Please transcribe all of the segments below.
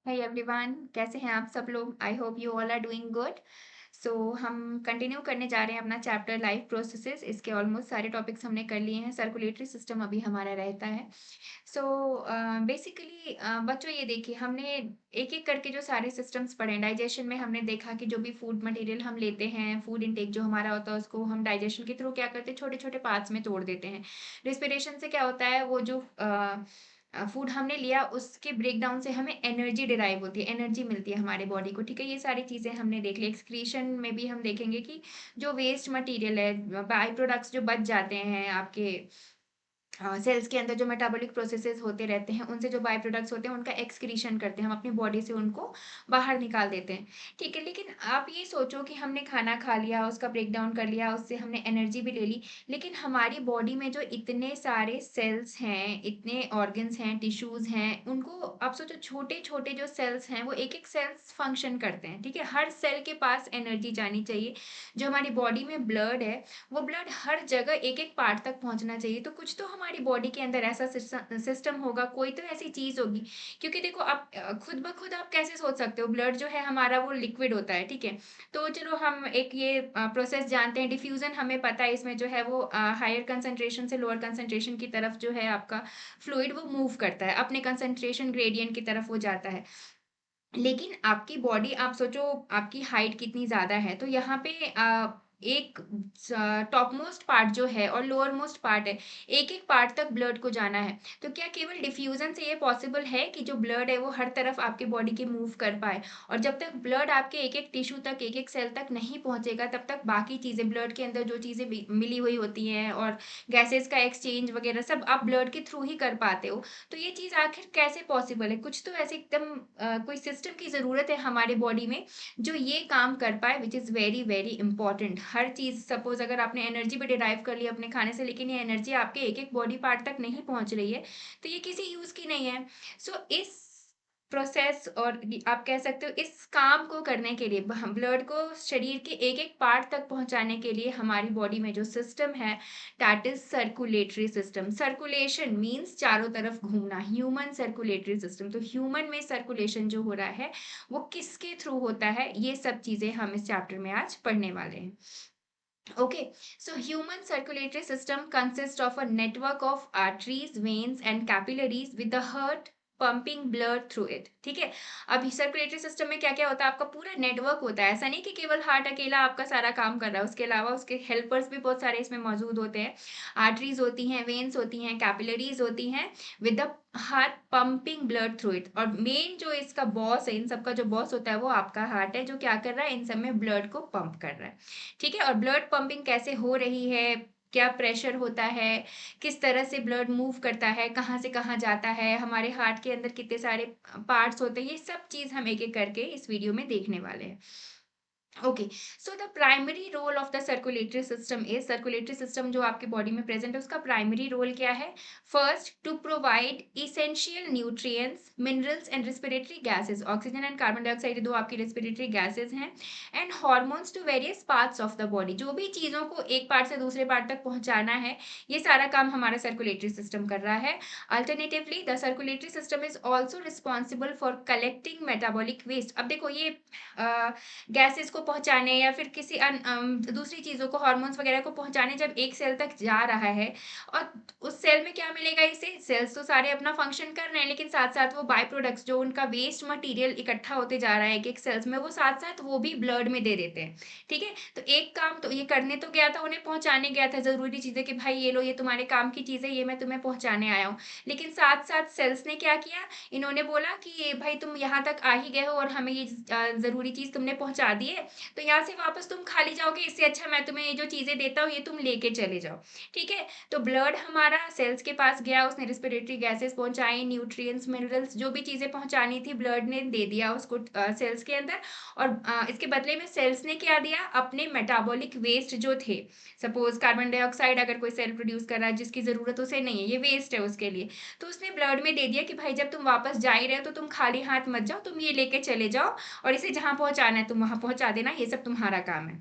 Hi everyone, कैसे हैं आप सब लोग? I hope you all are doing good. So हम कंटिन्यू करने जा रहे हैं अपना चैप्टर लाइफ प्रोसेसेस। इसके ऑलमोस्ट सारे टॉपिक्स हमने कर लिए हैं। सर्कुलेटरी सिस्टम अभी हमारा रहता है। सो बेसिकली बच्चों, ये देखिए, हमने एक एक करके जो सारे सिस्टम्स पढ़े हैं। डाइजेशन में हमने देखा कि जो भी फूड मटेरियल हम लेते हैं, फूड इनटेक जो हमारा होता है, उसको हम डाइजेशन के थ्रू क्या करते हैं, छोटे छोटे पार्ट्स में तोड़ देते हैं। रिस्पिरेशन से क्या होता है, वो जो फूड हमने लिया उसके ब्रेक डाउन से हमें एनर्जी डिराइव होती है, एनर्जी मिलती है हमारे बॉडी को। ठीक है, ये सारी चीज़ें हमने देख ली। एक्सक्रीशन में भी हम देखेंगे कि जो वेस्ट मटेरियल है, बाई प्रोडक्ट्स जो बच जाते हैं आपके सेल्स के अंदर, जो मेटाबॉलिक प्रोसेसेस होते रहते हैं, उनसे जो बाय प्रोडक्ट्स होते हैं उनका एक्सक्रीशन करते हैं हम अपनी बॉडी से, उनको बाहर निकाल देते हैं। ठीक है, लेकिन आप ये सोचो कि हमने खाना खा लिया, उसका ब्रेक डाउन कर लिया, उससे हमने एनर्जी भी ले ली, लेकिन हमारी बॉडी में जो इतने सारे सेल्स हैं, इतने ऑर्गन्स हैं, टिश्यूज हैं, उनको आप सोचो, छोटे छोटे जो सेल्स हैं वो एक एक सेल्स फंक्शन करते हैं। ठीक है, हर सेल के पास एनर्जी जानी चाहिए। जो हमारी बॉडी में ब्लड है, वो ब्लड हर जगह एक एक पार्ट तक पहुंचना चाहिए। तो कुछ तो हमारी बॉडी के अंदर ऐसा सिस्टम होगा, कोई तो ऐसी चीज होगी। क्योंकि देखो, आप खुद ब खुद आप कैसे सोच सकते हो, ब्लड जो है हमारा वो लिक्विड होता है। ठीक है, तो चलो हम एक ये प्रोसेस जानते हैं, डिफ्यूजन हमें पता है, इसमें जो है वो हायर कंसंट्रेशन से लोअर कंसंट्रेशन की तरफ जो है आपका फ्लूइड वो मूव करता है, अपने कंसंट्रेशन ग्रेडियंट की तरफ वो जाता है। लेकिन आपकी बॉडी, आप सोचो आपकी हाइट कितनी ज़्यादा है, तो यहाँ पे एक टॉप मोस्ट पार्ट जो है और लोअर मोस्ट पार्ट है, एक एक पार्ट तक ब्लड को जाना है। तो क्या केवल डिफ्यूजन से ये पॉसिबल है कि जो ब्लड है वो हर तरफ आपके बॉडी के मूव कर पाए? और जब तक ब्लड आपके एक एक टिश्यू तक, एक एक सेल तक नहीं पहुंचेगा, तब तक बाकी चीज़ें, ब्लड के अंदर जो चीज़ें मिली हुई होती हैं और गैसेस का एक्सचेंज वगैरह सब आप ब्लड के थ्रू ही कर पाते हो। तो ये चीज़ आखिर कैसे पॉसिबल है? कुछ तो ऐसे एकदम कोई सिस्टम की ज़रूरत है हमारे बॉडी में जो ये काम कर पाए, which is very very important. Her cheese, suppose अगर आपने एनर्जी भी डिराइव कर ली अपने खाने से, लेकिन ये एनर्जी आपके एक एक बॉडी पार्ट तक नहीं पहुंच रही है, तो ये किसी यूज़ की नहीं है। सो इस प्रोसेस, और आप कह सकते हो इस काम को करने के लिए, ब्लड को शरीर के एक एक पार्ट तक पहुंचाने के लिए, हमारी बॉडी में जो सिस्टम है, that is circulatory system. Circulation means चारों तरफ घूमना, ह्यूमन सर्कुलेटरी सिस्टम। तो ह्यूमन में सर्कुलेशन जो हो रहा है वो किसके थ्रू होता है, ये सब चीजें हम इस चैप्टर में आज पढ़ने वाले हैं। Okay, so human circulatory system consists of a network of arteries, veins and capillaries with the heart pumping blood through it। ठीक है, अभी सर्कुलेटरी सिस्टम में क्या क्या होता है, आपका पूरा नेटवर्क होता है। ऐसा नहीं कि केवल हार्ट अकेला आपका सारा काम कर रहा है, उसके अलावा उसके हेल्पर्स भी बहुत सारे इसमें मौजूद होते हैं। आर्टरीज होती हैं, वेन्स होती हैं, कैपिलरीज होती हैं with the heart pumping blood through it. और मेन जो इसका बॉस है, इन सबका जो बॉस होता है वो आपका हार्ट है, जो क्या कर रहा है, इन सब में ब्लड को पंप कर रहा है। ठीक है, और ब्लड पंपिंग कैसे हो रही है, क्या प्रेशर होता है, किस तरह से ब्लड मूव करता है, कहाँ से कहाँ जाता है, हमारे हार्ट के अंदर कितने सारे पार्ट्स होते हैं, ये सब चीज़ हम एक एक करके इस वीडियो में देखने वाले हैं। Okay, so the primary role of the circulatory system is, circulatory system जो आपके बॉडी में प्रेजेंट है उसका प्राइमरी रोल क्या है? First, to provide essential nutrients, minerals and respiratory gases. Oxygen and carbon dioxide दो आपकी रेस्पिरेटरी गैसेस हैं। And hormones to various parts of the body, जो भी चीज़ों को एक पार्ट से दूसरे पार्ट तक पहुंचाना है, ये सारा काम हमारा सर्कुलेटरी सिस्टम कर रहा है। Alternatively the circulatory system is also responsible for collecting metabolic waste. अब देखो, ये गैसेस को पहुंचाने या फिर किसी दूसरी चीज़ों को, हार्मोन्स वगैरह को पहुंचाने जब एक सेल तक जा रहा है, और उस सेल में क्या मिलेगा इसे, सेल्स तो सारे अपना फंक्शन कर रहे हैं, लेकिन साथ साथ वो बाय प्रोडक्ट्स, जो उनका वेस्ट मटेरियल इकट्ठा होते जा रहा है एक एक सेल्स में, वो साथ साथ वो भी ब्लड में दे देते हैं। ठीक है, तो एक काम तो ये करने तो गया था, उन्हें पहुंचाने गया था जरूरी चीज़ें कि भाई ये लो, ये तुम्हारे काम की चीज़ें, ये मैं तुम्हें पहुंचाने आया हूँ। लेकिन साथ साथ सेल्स ने क्या किया, इन्होंने बोला कि ये भाई तुम यहाँ तक आ ही गए हो और हमें ये ज़रूरी चीज़ तुमने पहुंचा दी है, तो यहाँ से वापस तुम खाली जाओगे, इससे अच्छा मैं तुम्हें ये जो चीज़ें देता हूँ ये तुम लेके चले जाओ। ठीक है, तो ब्लड हमारा सेल्स के पास गया, उसने रेस्पिरेटरी गैसेस पहुंचाई, न्यूट्रिएंट्स, मिनरल्स, जो भी चीज़ें पहुंचानी थी ब्लड ने दे दिया उसको सेल्स के अंदर। और इसके बदले में सेल्स ने क्या दिया, अपने मेटाबॉलिक वेस्ट जो थे, सपोज कार्बन डाइऑक्साइड अगर कोई सेल प्रोड्यूस कर रहा है जिसकी ज़रूरत उसे नहीं है, ये वेस्ट है उसके लिए, तो उसने ब्लड में दे दिया कि भाई जब तुम वापस जा ही रहे हो तो तुम खाली हाथ मत जाओ, तुम ये लेके चले जाओ, और इसे जहां पहुंचाना है तुम वहां पहुंचा देना, ये सब तुम्हारा काम है।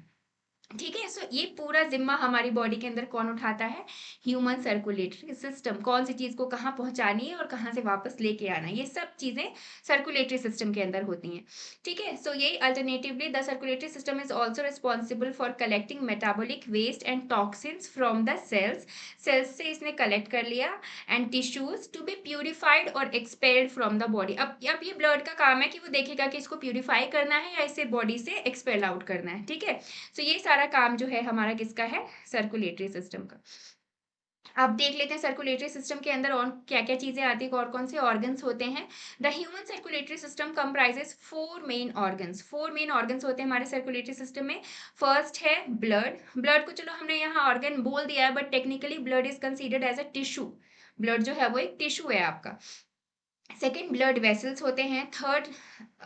ठीक है। सो ये पूरा जिम्मा हमारी बॉडी के अंदर कौन उठाता है? Human circulatory system. कौन सी चीज को कहाँ पहुंचानी है और कहाँ से वापस लेके आना है, ये सब चीजें सर्कुलेटरी सिस्टम के अंदर होती हैं। ठीक है। सो ये alternatively the circulatory system is also responsible for collecting metabolic waste and toxins from the cells. Cells से इसने कलेक्ट कर लिया and tissues to be purified और एक्सपेल्ड फ्रॉम द बॉडी। अब ये ब्लड का काम है कि वो देखेगा कि इसको प्यूरिफाई करना है या इसे बॉडी से एक्सपेल आउट करना है। ठीक है। तो ये सारा काम जो है हमारा किसका है? सर्कुलेटरी सिस्टम का। अब देख लेते हैं सर्कुलेटरी सिस्टम के अंदर और क्या क्या चीजें आती है, और कौन से ऑर्गन्स होते हैं। The human circulatory system comprises four main organs. Four main organs होते हैं हमारे सर्कुलेटरी सिस्टम में। फर्स्ट है ब्लड। ब्लड को चलो हमने यहाँ ऑर्गन बोल दिया है, but technically blood is considered as a tissue. Blood जो है वो एक टिश्यू है आपका। सेकेंड ब्लड वेसल्स होते हैं। Third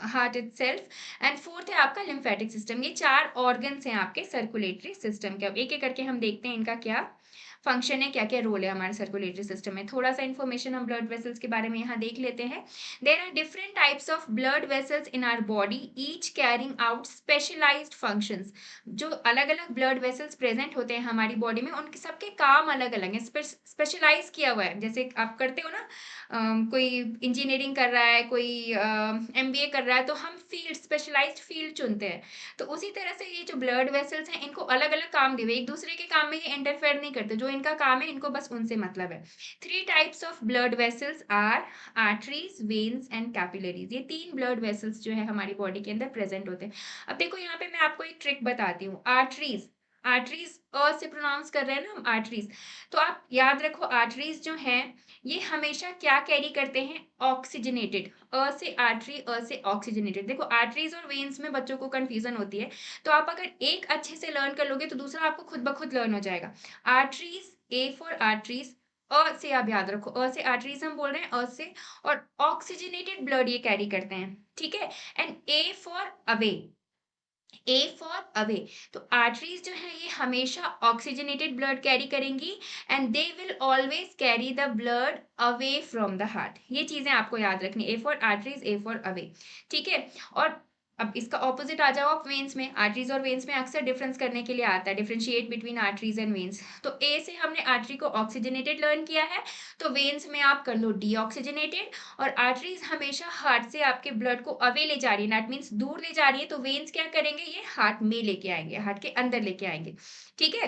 heart itself. And fourth है आपका लिम्फेटिक सिस्टम। ये चार ऑर्गन्स हैं आपके सर्कुलेटरी सिस्टम के। अब एक एक करके हम देखते हैं इनका क्या फंक्शन है, क्या क्या रोल है हमारे सर्कुलेटरी सिस्टम में। थोड़ा सा इन्फॉर्मेशन हम ब्लड वेसल्स के बारे में यहाँ देख लेते हैं। There are different types of blood vessels in our body, each carrying out specialised functions. जो अलग अलग ब्लड वेसल्स प्रेजेंट होते हैं हमारी बॉडी में, उनके सबके काम अलग अलग हैं, स्पेशलाइज किया हुआ है। जैसे आप करते हो ना, कोई इंजीनियरिंग कर रहा है, कोई एमबीए कर रहा है, तो हम फील्ड, स्पेशलाइज्ड फील्ड चुनते हैं। तो उसी तरह से ये जो ब्लड वेसल्स हैं, इनको अलग अलग काम दिए हुए, एक दूसरे के काम में ये इंटरफेयर नहीं करते। जो इनका काम है, इनको बस उनसे मतलब है। Three types of blood vessels are arteries, veins and capillaries. ये तीन ब्लड वेसल्स जो है हमारी बॉडी के अंदर प्रेजेंट होते हैं। अब देखो यहाँ पे मैं आपको एक ट्रिक बताती हूँ। आर्टरीज, आर्टरीज अ से प्रोनाउंस कर रहे हैं ना हम, आर्टरीज। तो आप याद रखो, आर्टरीज जो है ये हमेशा क्या कैरी करते हैं? ऑक्सीजनेटेड। अ से आर्टरी, अ से ऑक्सीजनेटेड। देखो आर्टरीज और वेन्स में बच्चों को कंफ्यूजन होती है, तो आप अगर एक अच्छे से लर्न कर लोगे तो दूसरा आपको खुद ब खुद लर्न हो जाएगा। Arteries, A for arteries. अ से आप याद रखो, अ से आर्टरीज हम बोल रहे हैं, अ से। और ऑक्सीजनेटेड ब्लड ये कैरी करते हैं। ठीक है। And A for away, A for away. तो आर्टरीज जो है ये हमेशा ऑक्सीजनेटेड ब्लड कैरी करेंगी and they will always carry the blood away from the heart. ये चीजें आपको याद रखनी, ए for arteries, A for away. ठीक है। और अब इसका ऑपोजिट आ जाओ आप वेन्स में। आर्टरीज और वेन्स में अक्सर डिफरेंस करने के लिए आता है, differentiate between arteries and veins. तो ए से हमने आर्टरी को ऑक्सीजनेटेड लर्न किया है, तो वेन्स में आप कर लो डीऑक्सीजनेटेड। और आर्टरीज हमेशा हार्ट से आपके ब्लड को अवे ले जा रही है, दैट मीन्स दूर ले जा रही है, तो वेन्स क्या करेंगे? ये हार्ट में लेके आएंगे, हार्ट के अंदर लेके आएंगे। ठीक है।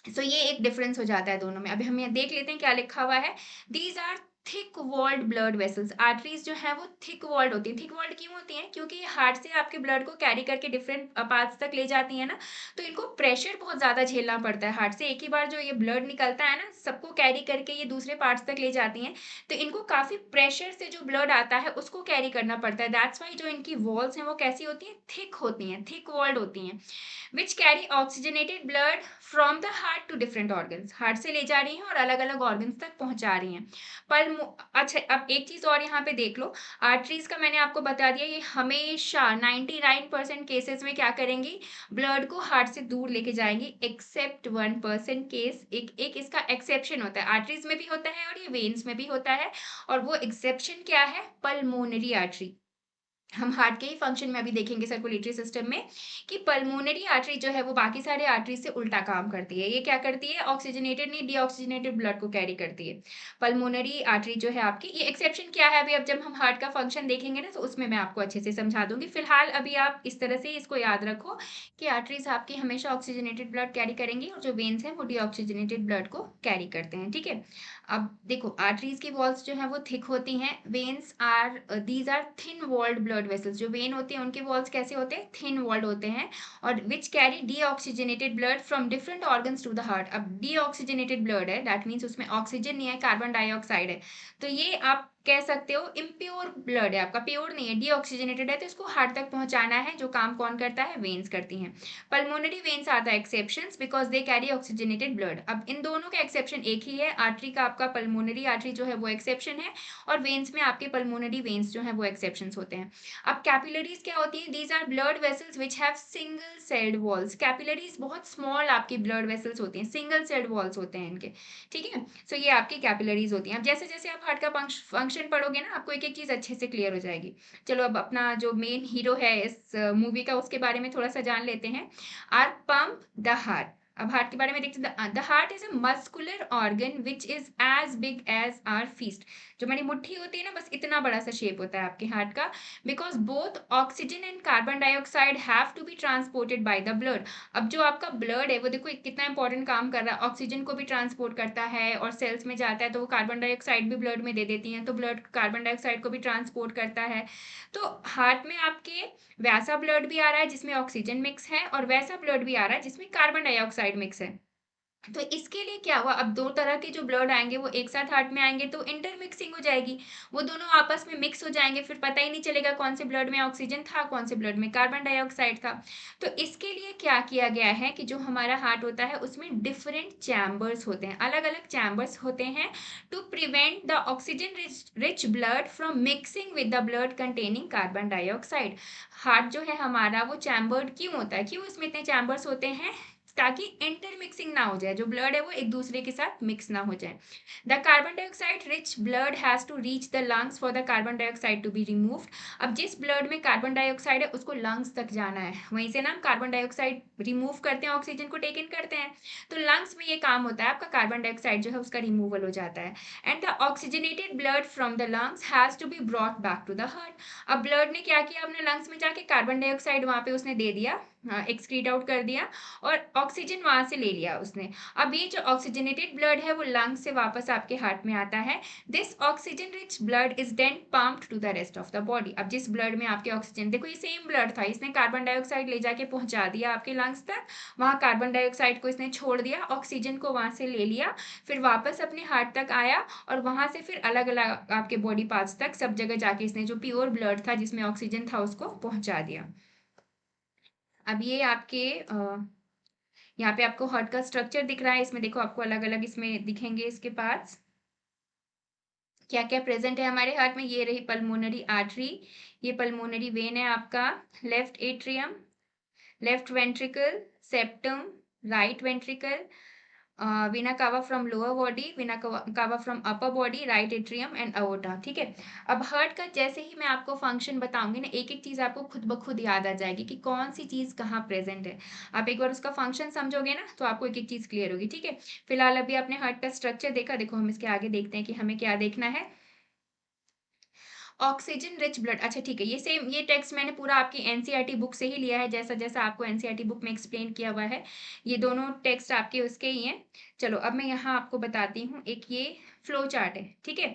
सो ये एक डिफरेंस हो जाता है दोनों में। अभी हम यहाँ देख लेते हैं क्या लिखा हुआ है। These are thick walled blood vessels. Arteries जो है वो थिक वॉल्ड होती है। थिक वॉल्ड क्यों होती हैं? क्योंकि ये हार्ट से आपके ब्लड को कैरी करके डिफरेंट पार्ट्स तक ले जाती है ना, तो इनको प्रेशर बहुत ज्यादा झेलना पड़ता है। हार्ट से एक ही बार जो ये ब्लड निकलता है ना, सबको कैरी करके ये दूसरे पार्ट्स तक ले जाती हैं, तो इनको काफी प्रेशर से जो ब्लड आता है उसको कैरी करना पड़ता है। दैट्स वाई जो इनकी वॉल्स हैं वो कैसी होती हैं? थिक होती हैं, थिक वॉल्ड होती हैं। which carry oxygenated blood from the heart to different organs। Heart से ले जा रही हैं और अलग अलग ऑर्गन्स तक पहुंचा रही हैं। अच्छा, अब एक चीज और यहाँ पे देख लो। आर्टरीज का मैंने आपको बता दिया, ये हमेशा 99% केसेस में क्या करेंगी? ब्लड को हार्ट से दूर लेके जाएंगी, एक्सेप्ट 1% केस। एक इसका एक्सेप्शन होता है, आर्टरीज में भी होता है और ये वेन्स में भी होता है। और वो एक्सेप्शन क्या है? Pulmonary artery. हम हार्ट के ही फंक्शन में अभी देखेंगे सर्कुलेटरी सिस्टम में कि पल्मोनरी आर्टरी जो है वो बाकी सारे आर्टरी से उल्टा काम करती है। ये क्या करती है? ऑक्सीजनेटेड नहीं, डीऑक्सीजनेटेड ब्लड को कैरी करती है। पल्मोनरी आर्टरी जो है आपकी, ये एक्सेप्शन क्या है? अभी अब जब हम हार्ट का फंक्शन देखेंगे ना, तो उसमें मैं आपको अच्छे से समझा दूंगी। फिलहाल अभी आप इस तरह से इसको याद रखो कि आर्टरीज आपकी हमेशा ऑक्सीजनेटेड ब्लड कैरी करेंगी और जो वेन्स हैं वो डीऑक्सीजनेटेड ब्लड को कैरी करते हैं। ठीक है। अब देखो आर्टरीज की वॉल्स जो है वो थिक होती हैं। Veins are, these are thin walled blood vessels. जो वेन होती है उनके वॉल्स कैसे होते हैं? थिन वॉल्ड होते हैं। और which carry deoxygenated blood from different organs to the heart. अब डीऑक्सीजनेटेड ब्लड है, दैट मीन्स उसमें ऑक्सीजन नहीं है, कार्बन डाइऑक्साइड है। तो ये आप कह सकते हो इम्प्योर ब्लड है आपका, प्योर नहीं है, डीऑक्सीजनेटेड है, तो इसको हार्ट तक पहुंचाना है। जो काम कौन करता है? वेन्स करती हैं। Pulmonary veins are the exceptions because they carry oxygenated blood. अब इन दोनों का एक्सेप्शन एक ही है। आर्टरी का आपका पल्मोनरी आर्टरी जो है वो एक्सेप्शन है, और वेन्स में आपके पल्मोनरी वेन्स जो है वो एक्सेप्शंस होते हैं। अब कैपिलरीज क्या होती है? These are blood vessels which have single celled walls. Capillaries बहुत स्मॉल आपकी ब्लड वेसल्स होती हैं, सिंगल सेल्ड वॉल्स होते हैं इनके। ठीक है। सो ये आपकी कैपिलरीज होती हैं। अब जैसे जैसे आप हार्ट का फंक्शन फंक्शन पढ़ोगे ना, आपको एक-एक चीज़ अच्छे से क्लियर हो जाएगी। चलो अब अपना जो मेन हीरो है इस मूवी का, उसके बारे में थोड़ा-सा जान लेते हैं। Our pump the heart. अब हार्ट के बारे में देखते हैं। The heart is a muscular organ which is as big as our fist. जो हमारी मुट्ठी होती है ना, बस इतना बड़ा-सा शेप होता है आपके हार्ट का। Because both oxygen and carbon dioxide have to be transported by the blood. अब जो आपका ब्लड है वो देखो कितना इंपॉर्टेंट काम कर रहा है, ऑक्सीजन को भी ट्रांसपोर्ट करता है और सेल्स में जाता है तो वो कार्बन डाइऑक्साइड भी ब्लड में दे देती हैं, तो ब्लड कार्बन डाइऑक्साइड को भी ट्रांसपोर्ट करता है। तो हार्ट में आपके वैसा ब्लड भी आ रहा है जिसमें ऑक्सीजन मिक्स है और वैसा ब्लड भी आ रहा है जिसमें कार्बन डाइऑक्साइड मिक्स है। तो इसके लिए क्या हुआ, अब 2 तरह के जो ब्लड आएँगे वो एक साथ हार्ट में आएँगे तो इंटरमिक्सिंग हो जाएगी। वो दोनों आपस में मिक्स हो जाएँगे, फिर पता ही नहीं चलेगा कौन से ब्लड में ऑक्सीजन था, कौन से ब्लड में कार्बन डाइऑक्साइड था। तो इसके लिए क्या किया गया है कि जो हमारा हार्ट होता है उसमें डिफरेंट चैम्बर्स होते हैं, अलग-अलग चैम्बर्स होते हैं to prevent the oxygen rich blood from mixing with the blood containing carbon dioxide. Heart जो है हमारा वो चैम्बर्ड क्यों होता है? क्यों इसमें इतने चैम्बर्स होते हैं? ताकि इंटरमिक्सिंग ना हो जाए, जो ब्लड है वो एक दूसरे के साथ मिक्स ना हो जाए। The carbon dioxide rich blood has to reach the lungs for the carbon dioxide to be removed. अब जिस ब्लड में कार्बन डाइऑक्साइड है उसको लंग्स तक जाना है, वहीं से ना हम कार्बन डाइऑक्साइड रिमूव करते हैं, ऑक्सीजन को टेक इन करते हैं। तो लंग्स में ये काम होता है, आपका कार्बन डाइऑक्साइड जो है उसका रिमूवल हो जाता है। And the oxygenated blood from the lungs has to be brought back to the heart. अब ब्लड ने क्या किया, अपने लंग्स में जाके कार्बन डाइऑक्साइड वहां पे उसने दे दिया, एक्सक्रीट आउट कर दिया और ऑक्सीजन वहां से ले लिया उसने। अब ये जो ऑक्सीजनेटेड ब्लड है वो लंग्स से वापस आपके हार्ट में आता है। This oxygen rich blood is then pumped to the rest of the body. अब जिस ब्लड में आपके ऑक्सीजन, देखो ये सेम ब्लड था, इसने कार्बन डाइऑक्साइड ले जाके पहुंचा दिया आपके लंग्स तक, वहां कार्बन डाइऑक्साइड को इसने छोड़ दिया, ऑक्सीजन को वहां से ले लिया, फिर वापस अपने हार्ट तक आया और वहां से फिर अलग अलग आपके बॉडी पार्ट्स तक सब जगह जाके इसने जो प्योर ब्लड था जिसमें ऑक्सीजन था उसको पहुंचा दिया। अब ये आपके यहाँ पे आपको हार्ट का स्ट्रक्चर दिख रहा है, इसमें देखो आपको अलग अलग इसमें दिखेंगे इसके पार्ट्स, क्या क्या प्रेजेंट है हमारे हार्ट में। ये रही पल्मोनरी आर्टरी, ये पल्मोनरी वेन है आपका, left atrium, left ventricle, septum, right ventricle, vena cava from lower body, vena cava from upper body, right atrium and aorta. ठीक है। अब हार्ट का जैसे ही मैं आपको फंक्शन बताऊंगी ना, एक एक चीज आपको खुद ब खुद याद आ जाएगी कि कौन सी चीज कहाँ प्रेजेंट है। आप एक बार उसका फंक्शन समझोगे ना तो आपको एक एक चीज क्लियर होगी। ठीक है। फिलहाल अभी आपने हार्ट का स्ट्रक्चर देखा, देखो हम इसके आगे देखते हैं कि हमें क्या देखना है। ऑक्सीजन रिच ब्लड, अच्छा ठीक है, ये सेम ये टेक्स्ट मैंने पूरा आपकी एनसीईआरटी बुक से ही लिया है, जैसा जैसा आपको एनसीईआरटी बुक में एक्सप्लेन किया हुआ है, ये दोनों टेक्स्ट आपके उसके ही हैं। चलो अब मैं यहाँ आपको बताती हूँ, एक ये फ्लो चार्ट है। ठीक है।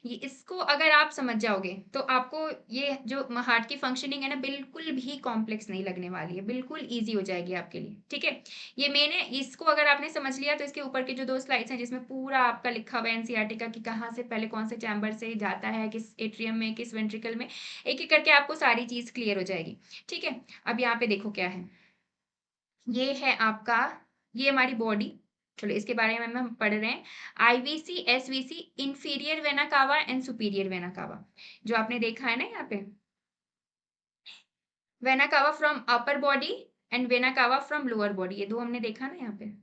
ये इसको अगर आप समझ जाओगे तो आपको ये जो हार्ट की फंक्शनिंग है ना बिल्कुल भी कॉम्प्लेक्स नहीं लगने वाली है, बिल्कुल ईजी हो जाएगी आपके लिए। ठीक है। ये मेन है, इसको अगर आपने समझ लिया तो इसके ऊपर के जो 2 स्लाइड्स हैं जिसमें पूरा आपका लिखा हुआ है एनसीईआरटी का कि कहाँ से पहले कौन से चैम्बर से जाता है, किस एट्रियम में, किस वेंट्रिकल में, एक एक करके आपको सारी चीज क्लियर हो जाएगी। ठीक है। अब यहाँ पे देखो क्या है, ये है आपका, ये हमारी बॉडी। चलो इसके बारे में हम पढ़ रहे हैं। IVC, SVC, inferior vena cava and superior vena cava, जो आपने देखा है ना यहाँ पे, vena cava from upper body and vena cava from lower body, ये दो हमने देखा ना यहाँ पे।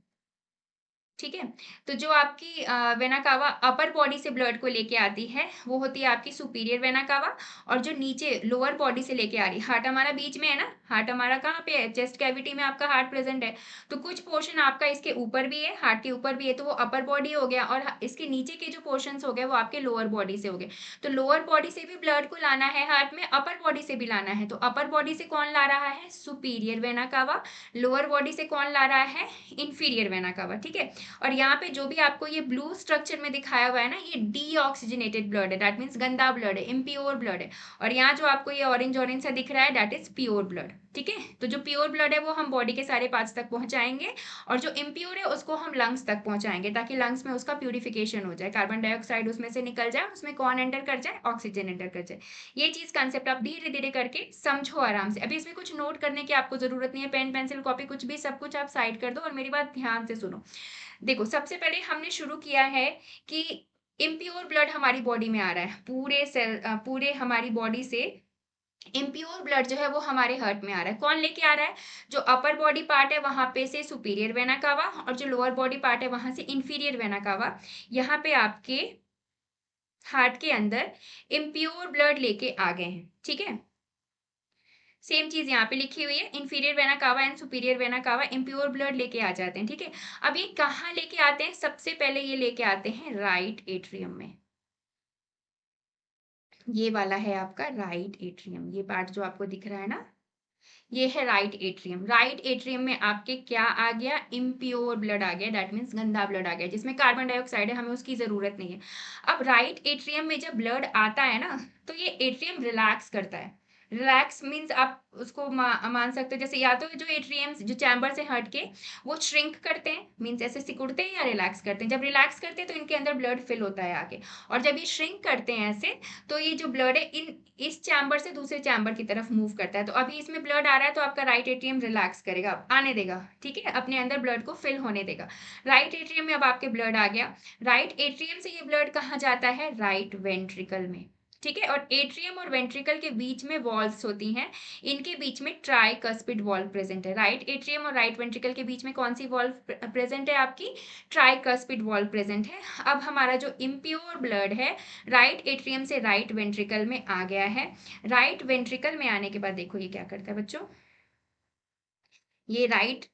ठीक है। तो जो आपकी वेना कावा अपर बॉडी से ब्लड को लेके आती है वो होती है आपकी सुपीरियर वेना कावा, और जो नीचे लोअर बॉडी से लेके आ रही, हार्ट हमारा बीच में है ना, हार्ट हमारा कहाँ पे है, चेस्ट कैविटी में आपका हार्ट प्रेजेंट है, तो कुछ पोर्शन आपका इसके ऊपर भी है, हार्ट के ऊपर भी है, तो वो अपर बॉडी हो गया, और इसके नीचे के जो पोर्शन हो गए वो आपके लोअर बॉडी से हो गए। तो लोअर बॉडी से भी ब्लड को लाना है हार्ट में, अपर बॉडी से भी लाना है, तो अपर बॉडी से कौन ला रहा है, superior vena cava, lower body से कौन ला रहा है, इंफीरियर वेना कावा। ठीक है। और यहाँ पे जो भी आपको ये ब्लू स्ट्रक्चर में दिखाया हुआ है ना, ये डीऑक्सीजनेटेड ब्लड है, दैट मीन्स गंदा ब्लड है, इम्प्योर ब्लड है। और यहाँ जो आपको ये ऑरेंज ऑरेंज सा दिख रहा है दैट इज प्योर ब्लड। ठीक है। तो जो प्योर ब्लड है वो हम बॉडी के सारे पार्ट्स तक पहुंचाएंगे, और जो इम्प्योर है उसको हम लंग्स तक पहुंचाएंगे, ताकि लंग्स में उसका प्यूरिफिकेशन हो जाए, कार्बन डाइऑक्साइड उसमें से निकल जाए, उसमें कौन एंटर कर जाए, ऑक्सीजन एंटर कर जाए। ये चीज कंसेप्ट आप धीरे धीरे करके समझो आराम से। अभी इसमें कुछ नोट करने की आपको जरूरत नहीं है, पेन पेंसिल कॉपी कुछ भी, सब कुछ आप साइड कर दो और मेरी बात ध्यान से सुनो। देखो सबसे पहले हमने शुरू किया है कि इम्प्योर ब्लड हमारी बॉडी में आ रहा है, पूरे सेल पूरे हमारी बॉडी से इम्प्योर ब्लड जो है वो हमारे हार्ट में आ रहा है। कौन लेके आ रहा है, जो अपर बॉडी पार्ट है वहां पे से सुपीरियर वेना कावा, और जो लोअर बॉडी पार्ट है वहां से इंफीरियर वेना कावा। यहाँ पे आपके हार्ट के अंदर इम्प्योर ब्लड लेके आ गए हैं, ठीक है। सेम चीज यहाँ पे लिखी हुई है, inferior vena cava and superior vena cava impure blood लेके आ जाते हैं, ठीक है। अब ये कहाँ लेके आते हैं? सबसे पहले ये लेके आते हैं राइट एट्रियम में। ये वाला है आपका राइट एट्रियम, ये पार्ट जो आपको दिख रहा है ना, ये है राइट एट्रियम। राइट एट्रियम में आपके क्या आ गया? इम्प्योर ब्लड आ गया, दैट मीन्स गंदा ब्लड आ गया, जिसमें कार्बन डाइऑक्साइड है, हमें उसकी जरूरत नहीं है। अब राइट एट्रियम में जब ब्लड आता है ना, तो ये एट्रियम रिलैक्स करता है। रिलैक्स मीन्स आप उसको मान सकते हो जैसे, या तो जो एट्रियम्स जो चैम्बर से हट के वो श्रिंक करते हैं, मीन्स ऐसे सिकुड़ते हैं, या रिलैक्स करते हैं। जब रिलैक्स करते हैं तो इनके अंदर ब्लड फिल होता है आगे, और जब ये श्रिंक करते हैं ऐसे, तो ये जो ब्लड है इस चैम्बर से दूसरे चैम्बर की तरफ मूव करता है। तो अभी इसमें ब्लड आ रहा है तो आपका राइट एट्रियम रिलैक्स करेगा, आने देगा, ठीक है, अपने अंदर ब्लड को फिल होने देगा। राइट एट्रियम में अब आपके ब्लड आ गया। राइट एट्रियम से ये ब्लड कहाँ जाता है? राइट वेंट्रिकल में, ठीक है। और एट्रियम और वेंट्रिकल के बीच में वॉल्व्स होती हैं, इनके बीच में ट्राइकस्पिड वॉल्व प्रेजेंट है। राइट एट्रियम और राइट वेंट्रिकल के बीच में कौन सी वॉल्व प्रेजेंट है? आपकी ट्राइकस्पिड वॉल्व प्रेजेंट है। अब हमारा जो इम्प्योर ब्लड है राइट एट्रियम से राइट वेंट्रिकल में आ गया है। राइट वेंट्रिकल में आने के बाद देखो ये क्या करता है बच्चों, ये राइट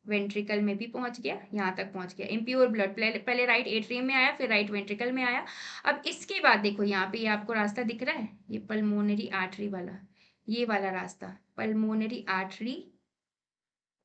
वेंट्रिकल में भी पहुंच गया, यहाँ तक पहुंच गया इम्प्योर ब्लड। पहले राइट एट्रियम में आया, फिर राइट वेंट्रिकल में आया। अब इसके बाद देखो यहाँ पे ये आपको रास्ता दिख रहा है, ये पल्मोनरी आर्टरी वाला, ये वाला रास्ता पल्मोनरी आर्टरी।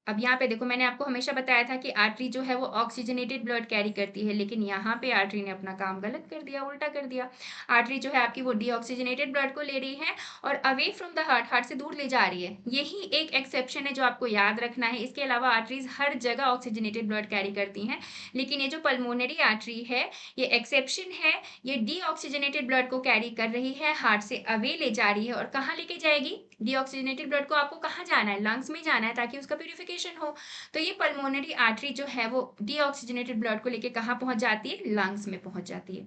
अब यहाँ पे देखो, मैंने आपको हमेशा बताया था कि आर्टरी जो है वो ऑक्सीजनेटेड ब्लड कैरी करती है, लेकिन यहाँ पे आर्टरी ने अपना काम गलत कर दिया, उल्टा कर दिया। आर्टरी जो है आपकी वो डीऑक्सीजनेटेड ब्लड को ले रही है और away from the heart, heart से दूर ले जा रही है। यही एक एक्सेप्शन है जो आपको याद रखना है। इसके अलावा आर्टरीज हर जगह ऑक्सीजनेटेड ब्लड कैरी करती हैं, लेकिन ये जो पल्मोनरी आर्टरी है ये एक्सेप्शन है, ये डीऑक्सीजनेटेड ब्लड को कैरी कर रही है, हार्ट से अवे ले जा रही है। और कहाँ लेके जाएगी? डीऑक्सीजनेटेड ब्लड को आपको कहाँ जाना है? लंग्स में जाना है, ताकि उसका प्यूरिफिकेशन हो। तो ये पल्मोनरी आर्टरी जो है वो डीऑक्सीजनेटेड ब्लड को लेके कहाँ पहुंच जाती है? लंग्स में पहुंच जाती है,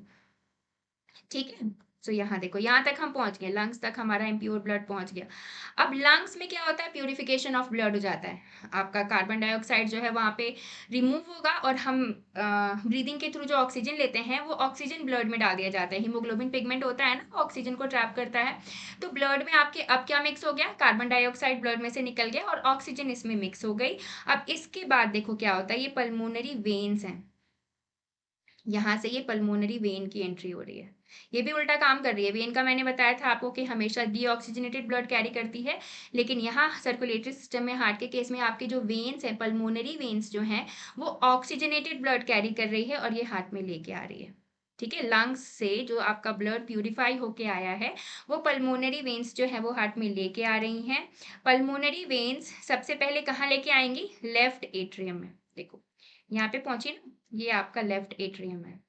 ठीक है। तो यहाँ देखो, यहाँ तक हम पहुंच गए, लंग्स तक हमारा इम्प्योर ब्लड पहुंच गया। अब लंग्स में क्या होता है? प्यूरिफिकेशन ऑफ ब्लड हो जाता है। आपका कार्बन डाइऑक्साइड जो है वहाँ पे रिमूव होगा, और हम ब्रीदिंग के थ्रू जो ऑक्सीजन लेते हैं वो ऑक्सीजन ब्लड में डाल दिया जाता है। हीमोग्लोबिन पिगमेंट होता है ना, ऑक्सीजन को ट्रैप करता है। तो ब्लड में आपके अब क्या मिक्स हो गया? कार्बन डाइऑक्साइड ब्लड में से निकल गया और ऑक्सीजन इसमें मिक्स हो गई। अब इसके बाद देखो क्या होता है, ये पल्मोनरी वेन्स हैं, यहाँ से ये पल्मोनरी वेन की एंट्री हो रही है। ये भी उल्टा काम कर रही है। वेन का मैंने बताया था आपको कि हमेशा डीऑक्सीजनेटेड ब्लड कैरी करती है, लेकिन यहाँ सर्कुलेटरी सिस्टम में हार्ट के केस में आपके जो वेन्स हैं, पल्मोनरी वेन्स जो हैं, वो ऑक्सीजनेटेड ब्लड कैरी कर रही है और ये हार्ट में लेके आ रही है, ठीक है। लंग्स से जो आपका ब्लड प्यूरिफाई होके आया है वो पल्मोनरी वेन्स जो है वो हार्ट में लेके आ रही हैं। पल्मोनरी वेन्स सबसे पहले कहाँ लेके आएंगी? लेफ्ट एट्रियम में। देखो यहाँ पे पहुंची ना, ये आपका लेफ्ट एट्रियम है।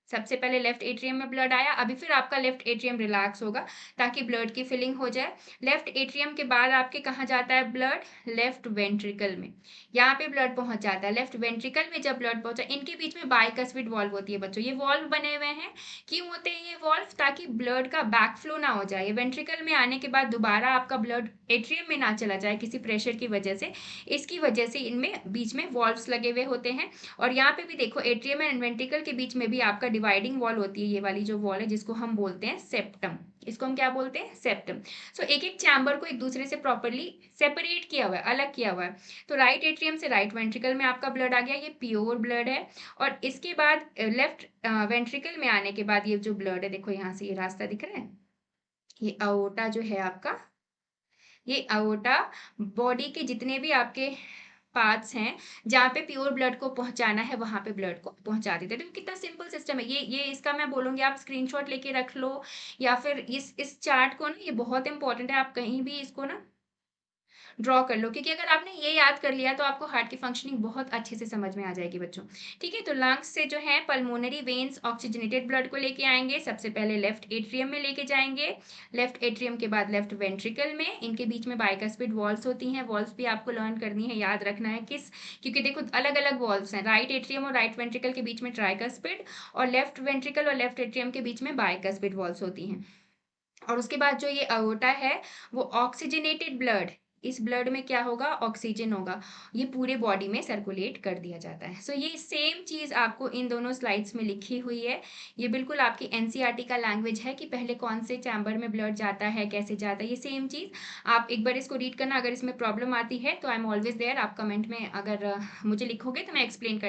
सबसे पहले लेफ्ट एट्रियम में ब्लड आया, अभी फिर आपका लेफ्ट एट्रियम रिलैक्स होगा ताकि ब्लड की फिलिंग हो जाए। लेफ्ट एट्रियम के बाद आपके कहाँ जाता है ब्लड? लेफ्ट वेंट्रिकल में। यहाँ पे ब्लड पहुंच जाता है। लेफ्ट वेंट्रिकल में जब ब्लड पहुंचा, इनके बीच में बाइकस्पिड वॉल्व होती है बच्चों। ये वॉल्व बने हुए हैं, क्यों होते हैं ये वॉल्व? ताकि ब्लड का बैक फ्लो ना हो जाए, वेंट्रिकल में आने के बाद दोबारा आपका ब्लड एट्रियम में ना चला जाए किसी प्रेशर की वजह से। इसकी वजह से इनमें बीच में वॉल्व्स लगे हुए होते हैं। और यहाँ पे भी देखो, एट्रियम एंड वेंट्रिकल के बीच में भी आपका डिवाइडिंग वॉल होती है, ये वाली जो वॉल है जिसको हम बोलते हैं सेप्टम। इसको हम क्या बोलते हैं? सेप्टम। सो एक एक चैम्बर को एक दूसरे से प्रॉपरली सेपरेट किया हुआ है, अलग किया हुआ है। तो राइट एट्रियम से राइट वेंट्रिकल में आपका ब्लड आ गया, ये प्योर ब्लड है। और इसके बाद लेफ्ट वेंट्रिकल में आने के बाद ये जो ब्लड है, देखो यहाँ से ये रास्ता दिख रहा है, ये अओर्टा जो है आपका, ये अओर्टा बॉडी के जितने भी आपके पार्ट्स हैं जहाँ पे प्योर ब्लड को पहुंचाना है, वहां पे ब्लड को पहुंचा देते हैं। तो कितना सिंपल सिस्टम है ये इसका मैं बोलूंगी आप स्क्रीनशॉट लेके रख लो, या फिर इस चार्ट को ना, ये बहुत इंपॉर्टेंट है, आप कहीं भी इसको ना ड्रॉ कर लो, क्योंकि अगर आपने ये याद कर लिया तो आपको हार्ट की फंक्शनिंग बहुत अच्छे से समझ में आ जाएगी बच्चों, ठीक है। तो लंग्स से जो है पल्मोनरी वेन्स ऑक्सीजनेटेड ब्लड को लेके आएंगे, सबसे पहले लेफ्ट एट्रियम में लेके जाएंगे, लेफ्ट एट्रियम के बाद लेफ्ट वेंट्रिकल में। इनके बीच में बाइकस्पिड वॉल्स होती हैं, वॉल्स भी आपको लर्न करनी है, याद रखना है किस, क्योंकि देखो अलग अलग वॉल्स हैं, राइट एट्रियम और राइट वेंट्रिकल के बीच में ट्राइकस्पिड, और लेफ्ट वेंट्रिकल और लेफ्ट एट्रियम के बीच में बाइकस्पिड वॉल्स होती हैं। और उसके बाद जो ये अओर्टा है वो ऑक्सीजनेटेड ब्लड इस ब्लड में क्या होगा, ऑक्सीजन होगा, ये पूरे बॉडी में सर्कुलेट कर दिया जाता है। सो ये सेम चीज़ आपको इन दोनों स्लाइड्स में लिखी हुई है। ये बिल्कुल आपकी एनसीईआरटी का लैंग्वेज है कि पहले कौन से चैम्बर में ब्लड जाता है, कैसे जाता है, ये सेम चीज़ आप एक बार इसको रीड करना। अगर इसमें प्रॉब्लम आती है तो आई एम ऑलवेज देयर, आप कमेंट में अगर मुझे लिखोगे तो मैं एक्सप्लेन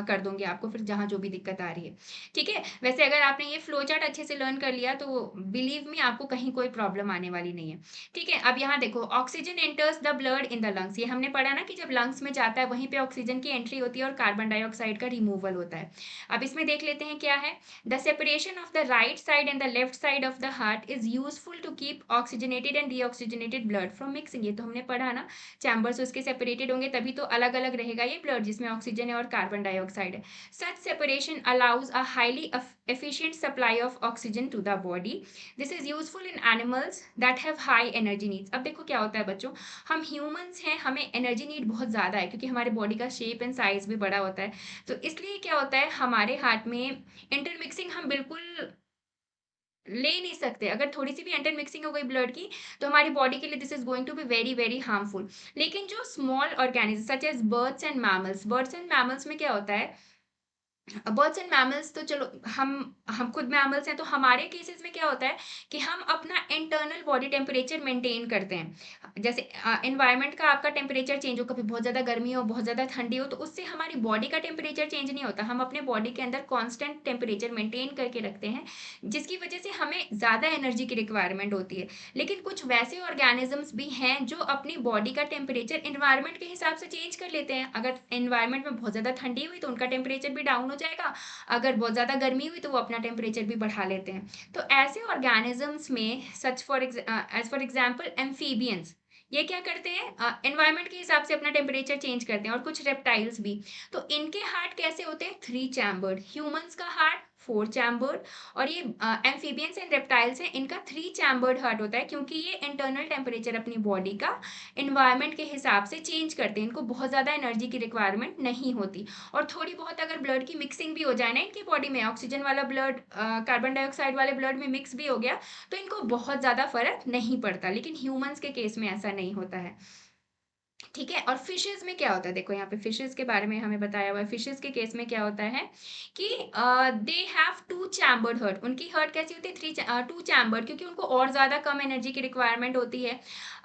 कर दूंगी आपको फिर जहाँ जो भी दिक्कत आ रही है। ठीक है, वैसे अगर आपने ये फ्लो चार्ट अच्छे से लर्न कर लिया तो बिलीव मी आपको कहीं कोई प्रॉब्लम आने वाली नहीं है। ठीक है, अब यहाँ देखो, oxygen enters the blood in the lungs, ये हमने पढ़ा ना कि जब लंग्स में जाता है वहीं पे ऑक्सीजन की एंट्री होती है और कार्बन डाइऑक्साइड का रिमूवल होता है। अब इसमें देख लेते हैं क्या है। The separation of the right side and the left side of the heart is useful to keep oxygenated and deoxygenated blood from mixing, ये तो हमने पढ़ा ना, चैम्बर्स उसके सेपरेटेड होंगे तभी तो अलग अलग रहेगा ये ब्लड जिसमें ऑक्सीजन है और कार्बन डाइऑक्साइड है। Such separation allows a highly efficient supply of oxygen to the body. This is useful in animals that have high energy needs. अब देखो क्या होता है बच्चों, हम ह्यूमंस हैं, हमें एनर्जी नीड बहुत ज़्यादा है क्योंकि हमारे बॉडी का शेप एंड साइज भी बड़ा होता है। तो इसलिए क्या होता है, हमारे हार्ट में इंटरमिक्सिंग हम बिल्कुल ले नहीं सकते। अगर थोड़ी सी भी इंटरमिक्सिंग हो गई ब्लड की तो हमारी बॉडी के लिए this is going to be very very harmful. लेकिन जो small organism such as birds and mammals में क्या होता है, बर्ड्स एंड मैमल्स तो चलो हम खुद मैमल्स हैं, तो हमारे केसेस में क्या होता है कि हम अपना इंटरनल बॉडी टेम्परेचर मेंटेन करते हैं। जैसे एनवायरनमेंट का आपका टेम्परेचर चेंज हो, कभी बहुत ज़्यादा गर्मी हो, बहुत ज़्यादा ठंडी हो, तो उससे हमारी बॉडी का टेम्परेचर चेंज नहीं होता। हम अपने बॉडी के अंदर कॉन्स्टेंट टेम्परेचर मेंटेन करके रखते हैं, जिसकी वजह से हमें ज़्यादा एनर्जी की रिक्वायरमेंट होती है। लेकिन कुछ वैसे ऑर्गेनिजम्स भी हैं जो अपनी बॉडी का टेम्परेचर एनवायरनमेंट के हिसाब से चेंज कर लेते हैं। अगर एनवायरनमेंट में बहुत ज़्यादा ठंडी हुई तो उनका टेम्परेचर भी डाउन हो जाएगा, अगर बहुत ज़्यादा गर्मी हुई तो वो अपना टेम्परेचर भी बढ़ा लेते हैं। तो ऐसे ऑर्गेनिजम्स में such as for example amphibians, ये क्या करते हैं, एनवायरनमेंट के हिसाब से अपना टेम्परेचर चेंज करते हैं। और कुछ रेप्टाइल्स भी, तो इनके हार्ट कैसे होते हैं, 3 चैम्बर्ड। ह्यूमंस का हार्ट 4 चैम्बर्ड, और ये एम्फीबियंस एंड रेप्टाइल्स हैं, इनका 3 चैम्बर्ड हार्ट होता है क्योंकि ये इंटरनल टेम्परेचर अपनी बॉडी का एनवायरनमेंट के हिसाब से चेंज करते हैं। इनको बहुत ज़्यादा एनर्जी की रिक्वायरमेंट नहीं होती। और थोड़ी बहुत अगर ब्लड की मिक्सिंग भी हो जाए ना इनकी बॉडी में, ऑक्सीजन वाला ब्लड कार्बन डाइऑक्साइड वाले ब्लड में मिक्स भी हो गया तो इनको बहुत ज़्यादा फर्क नहीं पड़ता। लेकिन ह्यूमंस के केस में ऐसा नहीं होता है। ठीक है, और फिशेस में क्या होता है, देखो यहाँ पे फिशेस के बारे में हमें बताया हुआ है। फिशेस के केस में क्या होता है कि दे हैव 2 चैम्बर्ड हार्ट। उनकी हार्ट कैसी होती है, 2 चैम्बर्ड, क्योंकि उनको और ज़्यादा कम एनर्जी की रिक्वायरमेंट होती है।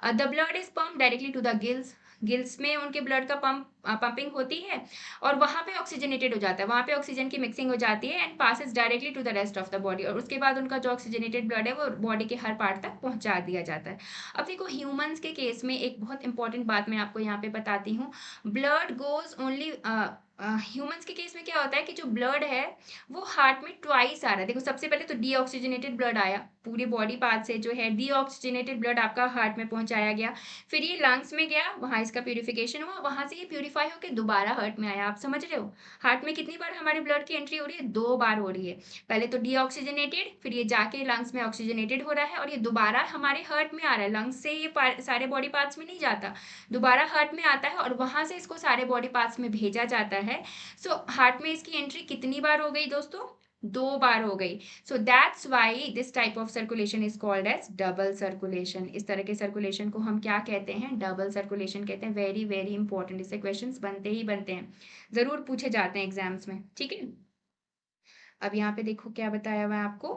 The blood is pump directly to the gills, gills में उनके ब्लड का पंपिंग होती है और वहाँ पे ऑक्सीजनेटेड हो जाता है, वहाँ पे ऑक्सीजन की मिक्सिंग हो जाती है and passes directly to the rest of the body, और उसके बाद उनका जो ऑक्सीजनेटेड ब्लड है वो बॉडी के हर पार्ट तक पहुँचा दिया जाता है। अब देखो ह्यूमंस के केस में एक बहुत इंपॉर्टेंट बात मैं आपको यहाँ पे बताती हूँ। ब्लड गोज ओनली, ह्यूमंस के केस में क्या होता है कि जो ब्लड है वो हार्ट में ट्वाइस आ रहा है। देखो सबसे पहले तो डीऑक्सीजनेटेड ब्लड आया, पूरे बॉडी पार्ट से जो है डीऑक्सीजनेटेड ब्लड आपका हार्ट में पहुंचाया गया, फिर ये लंग्स में गया, वहां इसका प्यूरिफिकेशन हुआ, वहां से ये प्यूरिफाई होकर दोबारा हार्ट में आया। आप समझ रहे हो, हार्ट में कितनी बार हमारे ब्लड की एंट्री हो रही है, 2 बार हो रही है। पहले तो डीऑक्सीजनेटेड, फिर ये जाके लंग्स में ऑक्सीजनेटेड हो रहा है और ये दोबारा हमारे हार्ट में आ रहा है। लंग्स से ये सारे बॉडी पार्ट्स में नहीं जाता, दोबारा हार्ट में आता है और वहां से इसको सारे बॉडी पार्ट्स में भेजा जाता है। सो हार्ट में इसकी एंट्री कितनी बार हो गई दोस्तों, 2 बार हो गई। So that's why this type of circulation is called as double circulation. इस तरह के सर्कुलेशन को हम क्या कहते हैं, डबल सर्कुलेशन कहते हैं। वेरी वेरी इंपॉर्टेंट, इससे क्वेश्चंस बनते ही बनते हैं, जरूर पूछे जाते हैं एग्जाम्स में। ठीक है, अब यहाँ पे देखो क्या बताया हुआ है आपको,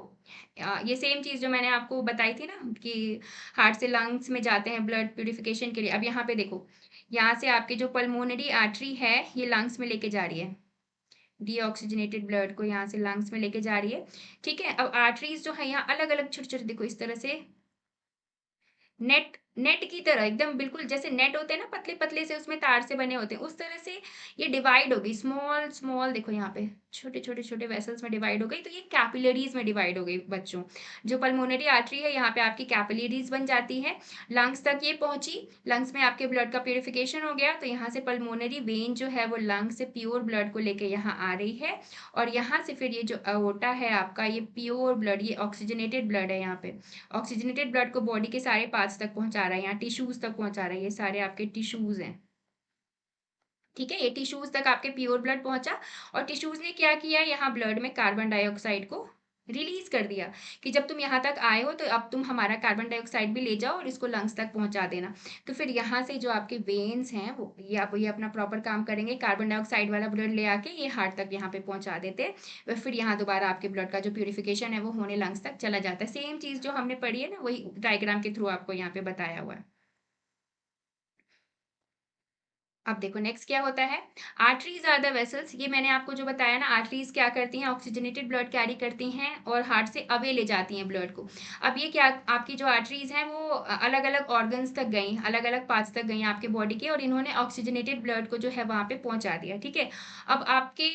ये सेम चीज़ जो मैंने आपको बताई थी ना कि हार्ट से लंग्स में जाते हैं ब्लड प्यूरिफिकेशन के लिए। अब यहाँ पे देखो, यहाँ से आपकी जो पल्मोनरी आर्टरी है ये लंग्स में लेके जा रही है, डीऑक्सीजनेटेड ब्लड को यहाँ से लंग्स में लेके जा रही है। ठीक है, अब आर्टरीज जो है यहाँ अलग अलग छोटे छोटे, देखो इस तरह से नेट नेट की तरह, एकदम बिल्कुल जैसे नेट होते हैं ना, पतले पतले से उसमें तार से बने होते हैं, उस तरह से ये डिवाइड होगी, स्मॉल स्मॉल, देखो यहाँ पे छोटे छोटे छोटे वेसल्स में डिवाइड हो गई। तो ये कैपिलरीज में डिवाइड हो गई बच्चों। जो पल्मोनरी आर्टरी है यहाँ पे आपकी कैपिलरीज बन जाती है, लंग्स तक ये पहुंची, लंग्स में आपके ब्लड का प्यूरिफिकेशन हो गया, तो यहाँ से पल्मोनरी वेन जो है वो लंग्स से प्योर ब्लड को लेके यहाँ आ रही है, और यहाँ से फिर ये जो अओर्टा है आपका, ये प्योर ब्लड, ये ऑक्सीजनेटेड ब्लड है, यहाँ पे ऑक्सीजनेटेड ब्लड को बॉडी के सारे पार्ट्स तक पहुंचा रहा है, यहाँ टिश्यूज तक पहुंचा रहा है, ये सारे आपके टिश्यूज हैं। ठीक है, ये टिश्यूज तक आपके प्योर ब्लड पहुंचा और टिश्यूज ने क्या किया, यहाँ ब्लड में कार्बन डाइऑक्साइड को रिलीज कर दिया कि जब तुम यहाँ तक आए हो तो अब तुम हमारा कार्बन डाइऑक्साइड भी ले जाओ और इसको लंग्स तक पहुंचा देना। तो फिर यहाँ से जो आपके वेन्स हैं वो ये अपना प्रॉपर काम करेंगे, कार्बन डाइऑक्साइड वाला ब्लड ले आके ये हार्ट तक यहाँ पे पहुंचा देते हैं। फिर यहाँ दोबारा आपके ब्लड का जो प्यूरिफिकेशन है वो होने लंग्स तक चला जाता है। सेम चीज जो हमने पढ़ी है ना, वही डायग्राम के थ्रू आपको यहाँ पे बताया हुआ है। अब देखो नेक्स्ट क्या होता है, आर्टरीज आर द वेसल्स। ये मैंने आपको जो बताया ना, आर्टरीज क्या करती हैं, ऑक्सीजनेटेड ब्लड कैरी करती हैं और हार्ट से अवे ले जाती हैं ब्लड को। अब ये क्या, आपकी जो आर्टरीज हैं वो अलग अलग ऑर्गन्स तक गई, अलग अलग पार्ट्स तक गई आपके बॉडी के, और इन्होंने ऑक्सीजनेटेड ब्लड को जो है वहां पे पहुंचा दिया। ठीक है, अब आपके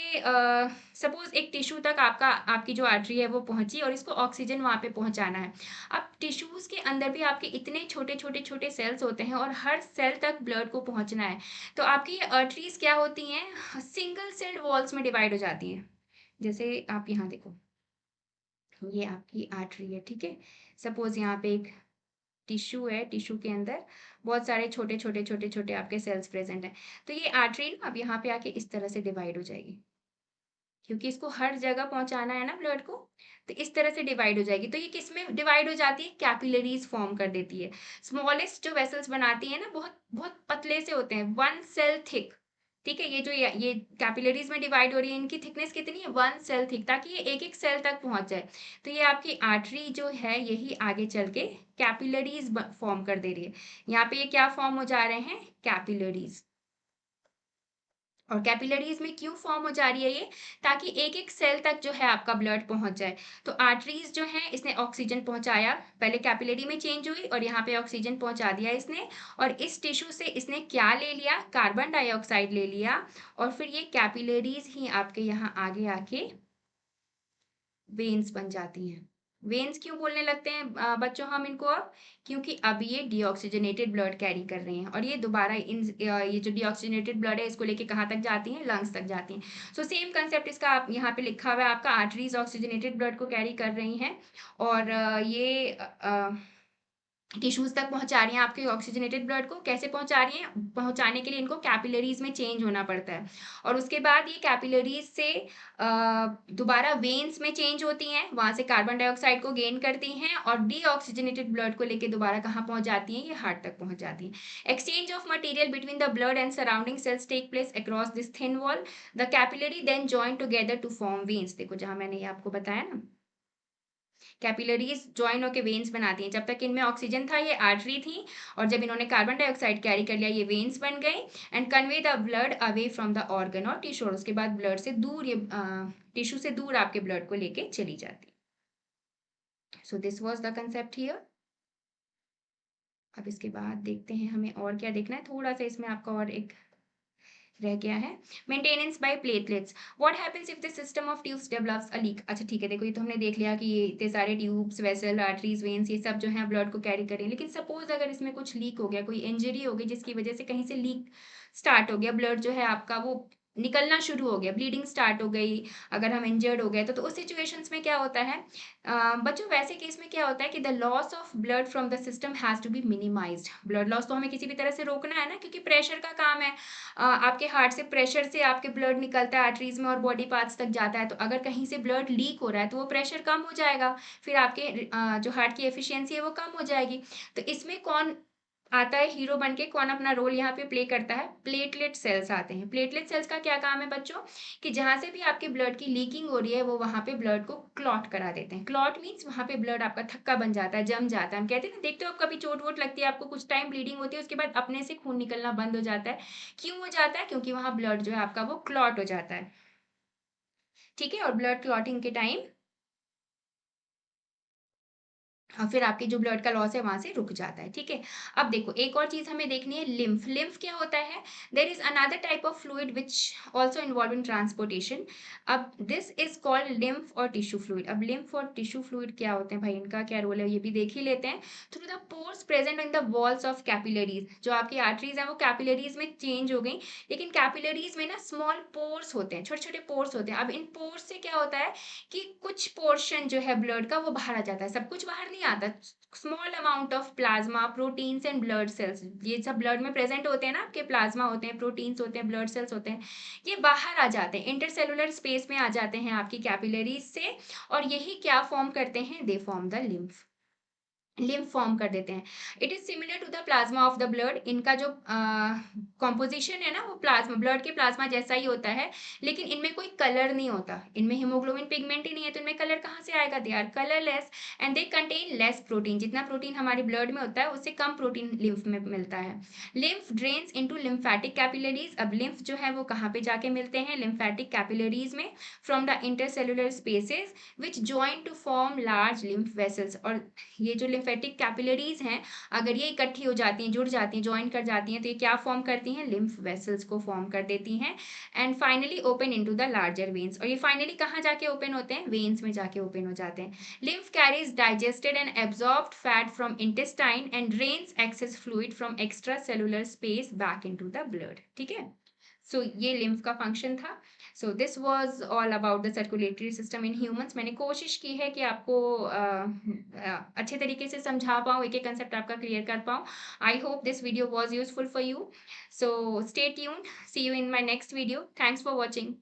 सपोज एक टिश्यू तक आपकी जो आर्टरी है वो पहुंची और इसको ऑक्सीजन वहां पे पहुंचाना है। अब टिश्यूज के अंदर भी आपके इतने छोटे छोटे छोटे सेल्स होते हैं और हर सेल तक ब्लड को पहुंचना है। तो आपकी ये आर्टरीज क्या होती हैं, सिंगल सेल्ड वॉल्स में डिवाइड हो जाती हैं। जैसे आप यहाँ देखो, ये आपकी आर्टरी है। ठीक है, सपोज यहाँ पे एक टिश्यू है, टिश्यू के अंदर बहुत सारे छोटे छोटे छोटे छोटे आपके सेल्स प्रेजेंट हैं। तो ये आर्टरी ना अब यहाँ पे आके इस तरह से डिवाइड हो जाएगी, क्योंकि इसको हर जगह पहुंचाना है ना ब्लड को, तो इस तरह से डिवाइड हो जाएगी। तो ये किस में डिवाइड हो जाती है, कैपिलरीज फॉर्म कर देती है। स्मॉलेस्ट जो वेसल्स बनाती है ना, बहुत बहुत पतले से होते हैं, 1 सेल थिक। ठीक है, ये कैपिलरीज में डिवाइड हो रही है, इनकी थिकनेस कितनी है, 1 सेल थिक, ताकि ये एक एक सेल तक पहुंच जाए। तो ये आपकी आर्टरी जो है यही आगे चल के कैपिलरीज फॉर्म कर दे रही है। यहाँ पे ये क्या फॉर्म हो जा रहे हैं, कैपिलरीज। और कैपिलरीज में क्यों फॉर्म हो जा रही है ये, ताकि एक एक सेल तक जो है आपका ब्लड पहुंच जाए। तो आर्टरीज जो है इसने ऑक्सीजन पहुंचाया, पहले कैपिलरी में चेंज हुई और यहाँ पे ऑक्सीजन पहुंचा दिया इसने, और इस टिश्यू से इसने क्या ले लिया, कार्बन डाइऑक्साइड ले लिया, और फिर ये कैपिलरीज ही आपके यहाँ आगे आके वेन्स बन जाती हैं। वेन्स क्यों बोलने लगते हैं बच्चों हम इनको अब, क्योंकि अब ये डीऑक्सीजनेटेड ब्लड कैरी कर रहे हैं और ये दोबारा ये जो डीऑक्सीजनेटेड ब्लड है इसको लेके कहाँ तक जाती हैं, लंग्स तक जाती हैं। सो सेम कंसेप्ट इसका आप यहाँ पे लिखा हुआ है आपका, आर्टरीज ऑक्सीजनेटेड ब्लड को कैरी कर रही हैं और ये टिश्यूज तक पहुंचा रही हैं आपके ऑक्सीजनेटेड ब्लड को। कैसे पहुंचा रही हैं, पहुंचाने के लिए इनको कैपिलरीज में चेंज होना पड़ता है, और उसके बाद ये कैपिलरीज से दोबारा वेन्स में चेंज होती हैं, वहां से कार्बन डाइऑक्साइड को गेन करती हैं और डीऑक्सीजनेटेड ब्लड को लेके दोबारा कहाँ पहुंच जाती हैं, ये हार्ट तक पहुंच जाती हैं। Exchange of material between the blood and surrounding cells take place across this thin wall, the capillary then join together to form veins. देखो जहां मैंने ये आपको बताया ना, कैपिलरीज ज्वाइन होकर वेन्स बनाती हैं। जब तक इनमें ऑक्सीजन था ये आर्टरी थी, और जब इन्होंने कार्बन डाइऑक्साइड कैरी कर लिया ये वेन्स बन गई, and convey the blood away from the organ और टिश्यू। और उसके बाद ब्लड से दूर, ये टिश्यू से दूर आपके ब्लड को लेके चली जाती। So this was the concept here. अब इसके बाद देखते हैं हमें और क्या देखना है, थोड़ा सा इसमें आपका और एक रह गया है, maintenance by platelets. What happens if the system of tubes develops a leak. अच्छा ठीक है, देखो ये तो हमने देख लिया कि ये इतने सारे ट्यूब्स, वेसल, आर्टरीज, वेन्स, ये सब जो है ब्लड को कैरी करें, लेकिन सपोज अगर इसमें कुछ लीक हो गया, कोई इंजरी हो गई जिसकी वजह से कहीं से लीक स्टार्ट हो गया, ब्लड जो है आपका वो निकलना शुरू हो गया, ब्लीडिंग स्टार्ट हो गई, अगर हम इंजर्ड हो गए तो उस सिचुएशंस में क्या होता है बच्चों, वैसे केस में क्या होता है कि the loss of blood from the system has to be minimised. Blood loss तो हमें किसी भी तरह से रोकना है ना, क्योंकि प्रेशर का काम है। आपके हार्ट से प्रेशर से आपके ब्लड निकलता है आर्टरीज में और बॉडी पार्ट्स तक जाता है, तो अगर कहीं से ब्लड लीक हो रहा है तो वो प्रेशर कम हो जाएगा, फिर आपके जो हार्ट की एफिशिएंसी है वो कम हो जाएगी। तो इसमें कौन आता है हीरो बन के, कौन अपना रोल यहाँ पे प्ले करता है, प्लेटलेट सेल्स आते हैं। प्लेटलेट सेल्स का क्या काम है बच्चों, कि जहां से भी आपके ब्लड की लीकिंग हो रही है वो वहां पे ब्लड को क्लॉट करा देते हैं। क्लॉट मीन्स वहां पे ब्लड आपका थक्का बन जाता है, जम जाता है। हम कहते हैं ना, देखते हो कभी चोट वोट लगती है आपको, कुछ टाइम ब्लीडिंग होती है, उसके बाद अपने से खून निकलना बंद हो जाता है। क्यों हो जाता है, क्योंकि वहां ब्लड जो है आपका वो क्लॉट हो जाता है। ठीक है, और ब्लड क्लॉटिंग के टाइम फिर आपके जो ब्लड का लॉस है वहां से रुक जाता है। ठीक है, अब देखो एक और चीज हमें देखनी है, लिम्फ। लिम्फ क्या होता है, there is another type of fluid which also involve in transportation. अब दिस इज कॉल्ड लिम्फ और टिश्यू फ्लूइड। अब लिम्फ और टिश्यू फ्लूइड क्या होते हैं भाई, इनका क्या रोल है ये भी देख ही लेते हैं। Through the pores present in the walls of capillaries, जो आपकी आर्टरीज है वो कैपिलरीज में चेंज हो गई, लेकिन कैपिलरीज में ना स्मॉल पोर्स होते हैं, छोटे छोटे पोर्स होते हैं। अब इन पोर्स से क्या होता है कि कुछ पोर्शन जो है ब्लड का वो बाहर आ जाता है, सब कुछ बाहर नहीं आता। Small amount of plasma, proteins and blood cells, ये सब ब्लड में प्रेजेंट होते हैं ना, आपके प्लाज्मा होते हैं, प्रोटीन्स होते हैं, ब्लड सेल्स होते हैं, ये बाहर आ जाते हैं, इंटरसेलुलर स्पेस में आ जाते हैं आपकी कैपिलरीज से, और यही क्या फॉर्म करते हैं, they form the lymph form कर देते हैं। It is similar to the plasma of the blood, इनका जो कॉम्पोजिशन है ना, वो प्लाज्मा, ब्लड के प्लाज्मा जैसा ही होता है, लेकिन इनमें कोई कलर नहीं होता, इनमें हीमोग्लोबिन पिगमेंट ही नहीं है, तो इनमें कलर कहाँ से आएगा, they are colourless and they contain less protein, जितना प्रोटीन हमारे ब्लड में होता है उससे कम प्रोटीन लिम्फ में मिलता है। Lymph drains into lymphatic capillaries, अब लिम्फ जो है वो कहाँ पे जाके मिलते हैं, लिम्फेटिक कैपिलरीज में, from the intercellular spaces which join to form large lymph vessels, और ये जो लिम्फेटिक कैपिलरीज हैं, अगर ये इकट्ठी हो जाती हैं, जुड़ जाती हैं, ज्वाइन कर जाती हैं, तो ये क्या फॉर्म करती हैं, लिम्फ वेसल्स को फॉर्म कर देती हैं, and finally open into the larger veins, और ये फाइनली कहाँ जाके ओपन होते हैं, वेन्स में जाके ओपन हो जाते हैं। Lymph carries digested and absorbed fat from intestine and drains access fluid from extra cellular space back into the blood, ठीक है। सो ये लिम्फ का फंक्शन था। So this was all about the circulatory system in humans. मैंने कोशिश की है कि आपको अच्छे तरीके से समझा पाऊँ, एक एक कंसेप्ट आपका क्लियर कर पाऊँ। I hope this video was useful for you. So stay tuned, see you in my next video. Thanks for watching.